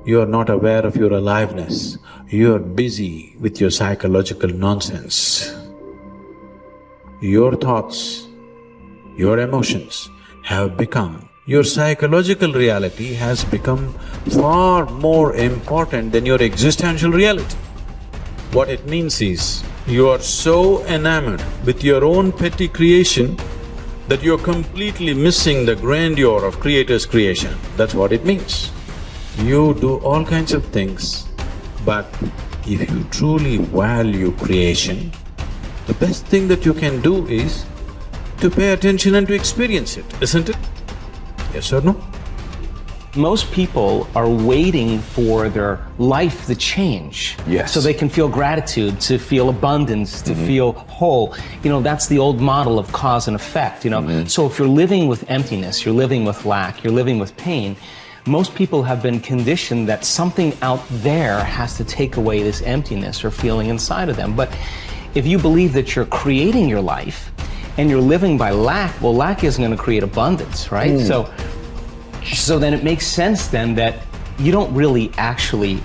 You are not aware of your aliveness. You are busy with your psychological nonsense. Your thoughts, your emotions have become, your psychological reality has become far more important than your existential reality. What it means is, you are so enamored with your own petty creation that you're completely missing the grandeur of Creator's creation. That's what it means. You do all kinds of things, but if you truly value creation, the best thing that you can do is to pay attention and to experience it, isn't it? Yes or no? Most people are waiting for their life to change. Yes. So they can feel gratitude, to feel abundance, to feel whole. You know, that's the old model of cause and effect, you know. So if you're living with emptiness, you're living with lack, you're living with pain, most people have been conditioned that something out there has to take away this emptiness or feeling inside of them. But if you believe that you're creating your life and you're living by lack, well, lack isn't going to create abundance, right? So then it makes sense then that you don't really actually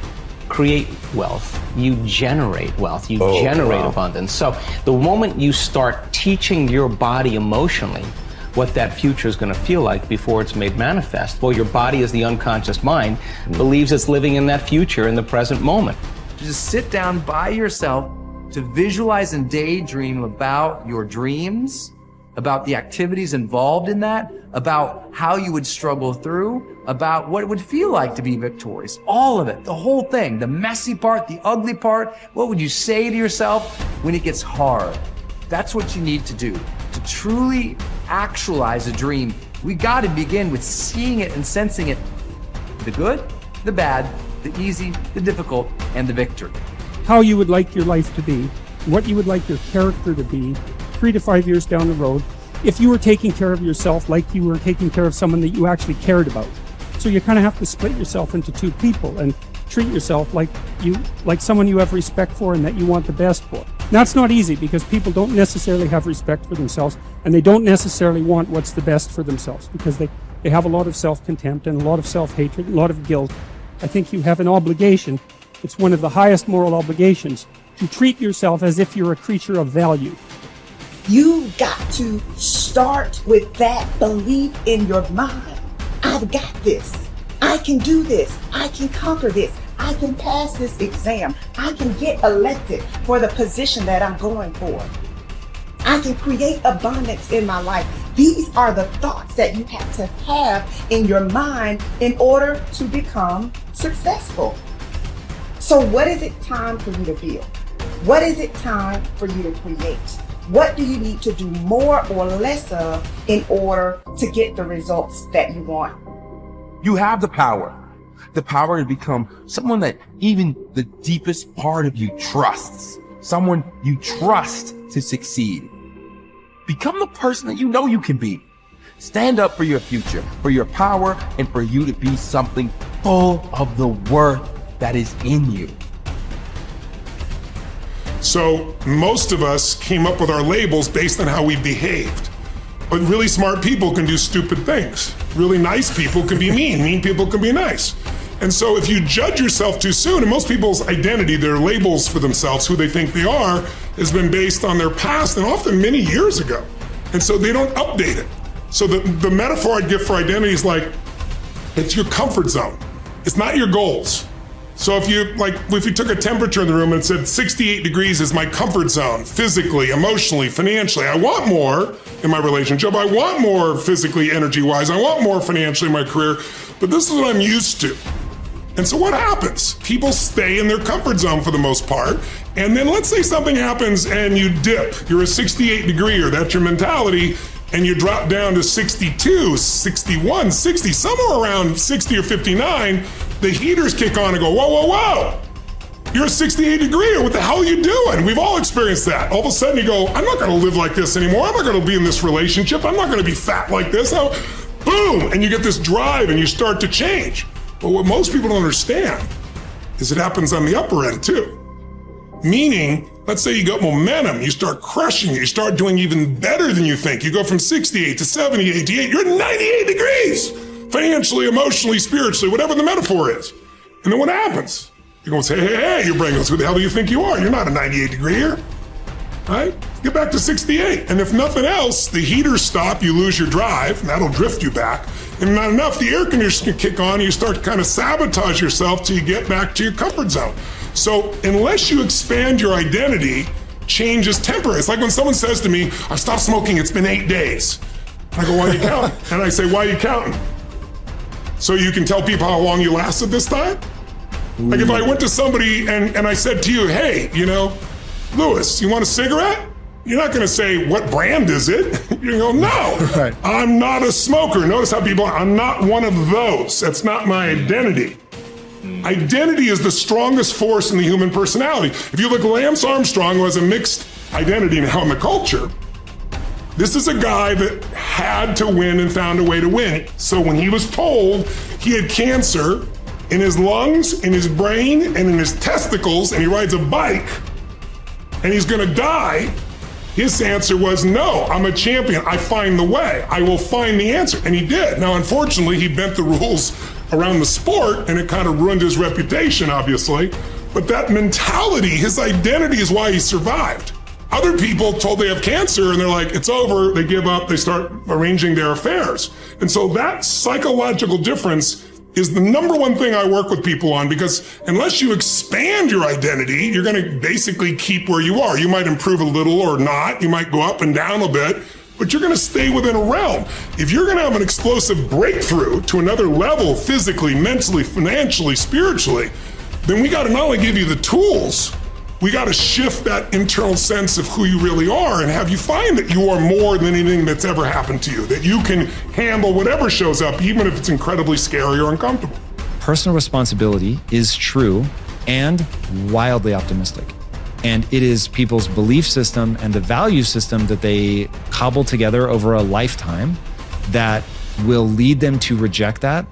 create wealth, you generate wealth, you generate abundance. So the moment you start teaching your body emotionally what that future is going to feel like before it's made manifest, well, your body, as the unconscious mind, believes it's living in that future in the present moment. Just sit down by yourself to visualize and daydream about your dreams, about the activities involved in that, about how you would struggle through, about what it would feel like to be victorious. All of it, the whole thing, the messy part, the ugly part. What would you say to yourself when it gets hard? That's what you need to do. To truly actualize a dream, we got to begin with seeing it and sensing it. The good, the bad, the easy, the difficult, and the victory. How you would like your life to be, what you would like your character to be 3 to 5 years down the road, if you were taking care of yourself like you were taking care of someone that you actually cared about. So you kind of have to split yourself into two people and treat yourself like someone you have respect for and that you want the best for. That's not easy because people don't necessarily have respect for themselves and they don't necessarily want what's the best for themselves because they have a lot of self-contempt and a lot of self-hatred, a lot of guilt. I think you have an obligation, it's one of the highest moral obligations, to treat yourself as if you're a creature of value. You got to start with that belief in your mind. I've got this. I can do this. I can conquer this. I can pass this exam. I can get elected for the position that I'm going for. I can create abundance in my life. These are the thoughts that you have to have in your mind in order to become successful. So what is it time for you to feel? What is it time for you to create? What do you need to do more or less of in order to get the results that you want? You have the power to become someone that even the deepest part of you trusts, someone you trust to succeed. Become the person that you know you can be. Stand up for your future, for your power, and for you to be something full of the worth that is in you. So most of us came up with our labels based on how we behaved. But really smart people can do stupid things. Really nice people can be mean. Mean people can be nice. And so if you judge yourself too soon, and most people's identity, their labels for themselves, who they think they are, has been based on their past and often many years ago. And so they don't update it. So the metaphor I'd give for identity is like, it's your comfort zone. It's not your goals. So if you took a temperature in the room and said 68 degrees is my comfort zone, physically, emotionally, financially, I want more in my relationship, I want more physically, energy-wise, I want more financially in my career, but this is what I'm used to. And so what happens? People stay in their comfort zone for the most part, and then let's say something happens and you dip, you're a 68 degree, or that's your mentality, and you drop down to 62, 61, 60, somewhere around 60 or 59, the heaters kick on and go, whoa, whoa, whoa. You're a 68 degree, what the hell are you doing? We've all experienced that. All of a sudden you go, I'm not gonna live like this anymore. I'm not gonna be in this relationship. I'm not gonna be fat like this. Boom, and you get this drive and you start to change. But what most people don't understand is it happens on the upper end too. Meaning, let's say you got momentum, you start crushing it, you start doing even better than you think. You go from 68 to 70, 88, you're at 98 degrees. Financially, emotionally, spiritually, whatever the metaphor is. And then what happens? You're going to say, hey, your brain goes, who the hell do you think you are? You're not a 98 degree here, right? Get back to 68. And if nothing else, the heaters stop, you lose your drive, and that'll drift you back. And not enough, the air conditioner can kick on, and you start to kind of sabotage yourself till you get back to your comfort zone. So unless you expand your identity, change is temporary. It's like when someone says to me, I've stopped smoking, it's been 8 days. I go, why are you counting? And I say, why are you counting? So you can tell people how long you lasted this time? Like if I went to somebody and I said to you, hey, Louis, you want a cigarette? You're not going to say, what brand is it? You go, no, Right. I'm not a smoker. Notice how people, I'm not one of those. That's not my identity. Identity is the strongest force in the human personality. If you look at Lance Armstrong, who has a mixed identity now in the culture, this is a guy that had to win and found a way to win. So when he was told he had cancer in his lungs, in his brain, and in his testicles, and he rides a bike, and he's gonna die, his answer was, no, I'm a champion. I find the way. I will find the answer. And he did. Now, unfortunately, he bent the rules around the sport, and it kind of ruined his reputation, obviously. But that mentality, his identity is why he survived. Other people told they have cancer and they're like, it's over, they give up, they start arranging their affairs. And so that psychological difference is the number one thing I work with people on, because unless you expand your identity, you're going to basically keep where you are. You might improve a little or not. You might go up and down a bit, but you're going to stay within a realm. If you're going to have an explosive breakthrough to another level, physically, mentally, financially, spiritually, then we got to not only give you the tools, we got to shift that internal sense of who you really are and have you find that you are more than anything that's ever happened to you, that you can handle whatever shows up, even if it's incredibly scary or uncomfortable. Personal responsibility is true and wildly optimistic. And it is people's belief system and the value system that they cobble together over a lifetime that will lead them to reject that.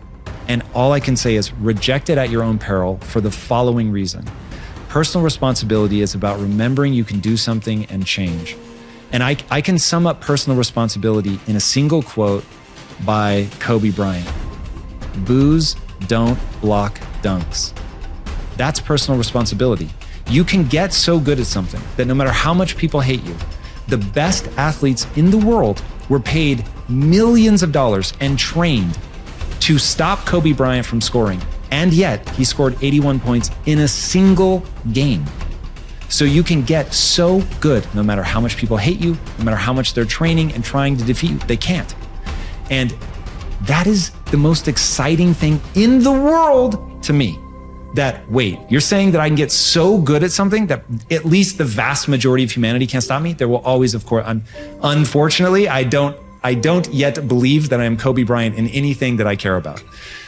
And all I can say is reject it at your own peril for the following reason. Personal responsibility is about remembering you can do something and change. And I can sum up personal responsibility in a single quote by Kobe Bryant. Boos don't block dunks. That's personal responsibility. You can get so good at something that no matter how much people hate you, the best athletes in the world were paid millions of dollars and trained to stop Kobe Bryant from scoring. And yet he scored 81 points in a single game. So you can get so good no matter how much people hate you, no matter how much they're training and trying to defeat you, they can't. And that is the most exciting thing in the world to me. That, wait, you're saying that I can get so good at something that at least the vast majority of humanity can't stop me? There will always, of course, unfortunately, I don't yet believe that I am Kobe Bryant in anything that I care about.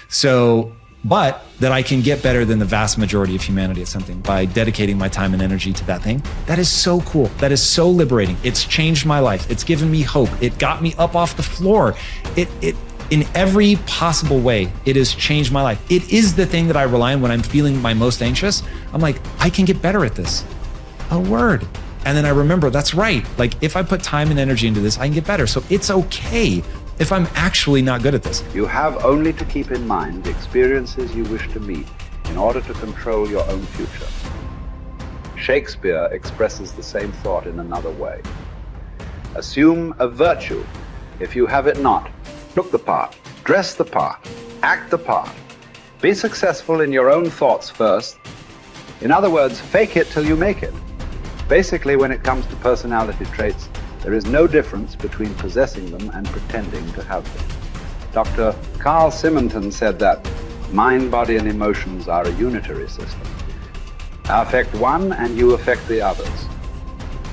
So, but that I can get better than the vast majority of humanity at something by dedicating my time and energy to that thing. That is so cool. That is so liberating. It's changed my life. It's given me hope. It got me up off the floor. It in every possible way, it has changed my life. It is the thing that I rely on when I'm feeling my most anxious. I'm like, I can get better at this. A word. And then I remember, that's right. Like if I put time and energy into this, I can get better. So it's okay if I'm actually not good at this. You have only to keep in mind the experiences you wish to meet in order to control your own future. Shakespeare expresses the same thought in another way. Assume a virtue if you have it not. Look the part, dress the part, act the part. Be successful in your own thoughts first. In other words, fake it till you make it. Basically, when it comes to personality traits, there is no difference between possessing them and pretending to have them. Dr. Carl Simonton said that mind, body, and emotions are a unitary system. I affect one and you affect the others.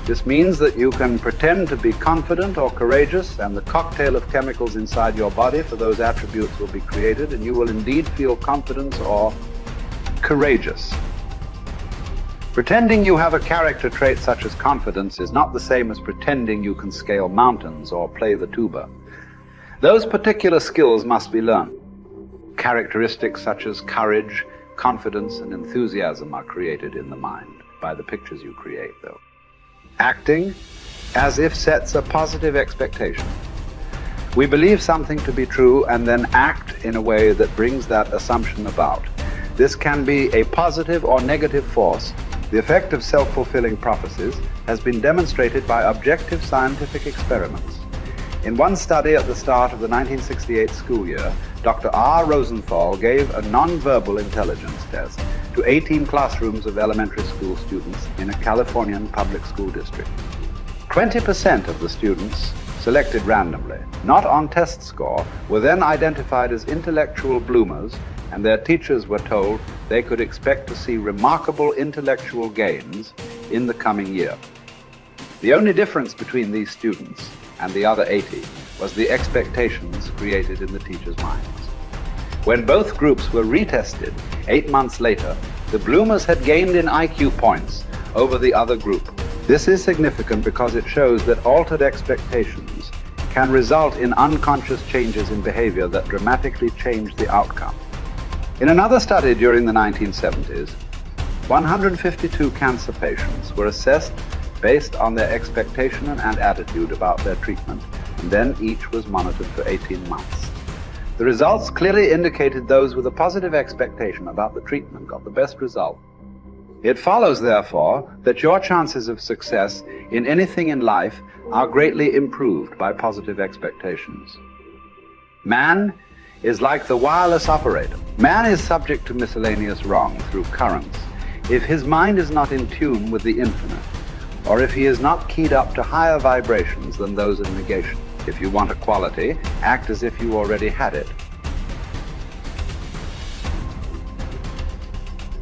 This means that you can pretend to be confident or courageous, and the cocktail of chemicals inside your body for those attributes will be created, and you will indeed feel confidence or courageous. Pretending you have a character trait such as confidence is not the same as pretending you can scale mountains or play the tuba. Those particular skills must be learned. Characteristics such as courage, confidence, and enthusiasm are created in the mind by the pictures you create, though. Acting as if sets a positive expectation. We believe something to be true and then act in a way that brings that assumption about. This can be a positive or negative force. The effect of self-fulfilling prophecies has been demonstrated by objective scientific experiments. In one study at the start of the 1968 school year, Dr. R. Rosenthal gave a non-verbal intelligence test to 18 classrooms of elementary school students in a Californian public school district. 20% of the students selected randomly, not on test score, were then identified as intellectual bloomers, and their teachers were told they could expect to see remarkable intellectual gains in the coming year. The only difference between these students and the other 80 was the expectations created in the teachers' minds. When both groups were retested 8 months later, the bloomers had gained in IQ points over the other group. This is significant because it shows that altered expectations can result in unconscious changes in behavior that dramatically change the outcome. In another study during the 1970s, 152 cancer patients were assessed based on their expectation and attitude about their treatment, and then each was monitored for 18 months. The results clearly indicated those with a positive expectation about the treatment got the best result. It follows, therefore, that your chances of success in anything in life are greatly improved by positive expectations. Man is like the wireless operator. Man is subject to miscellaneous wrong through currents if his mind is not in tune with the infinite, or if he is not keyed up to higher vibrations than those of negation. If you want a quality, act as if you already had it.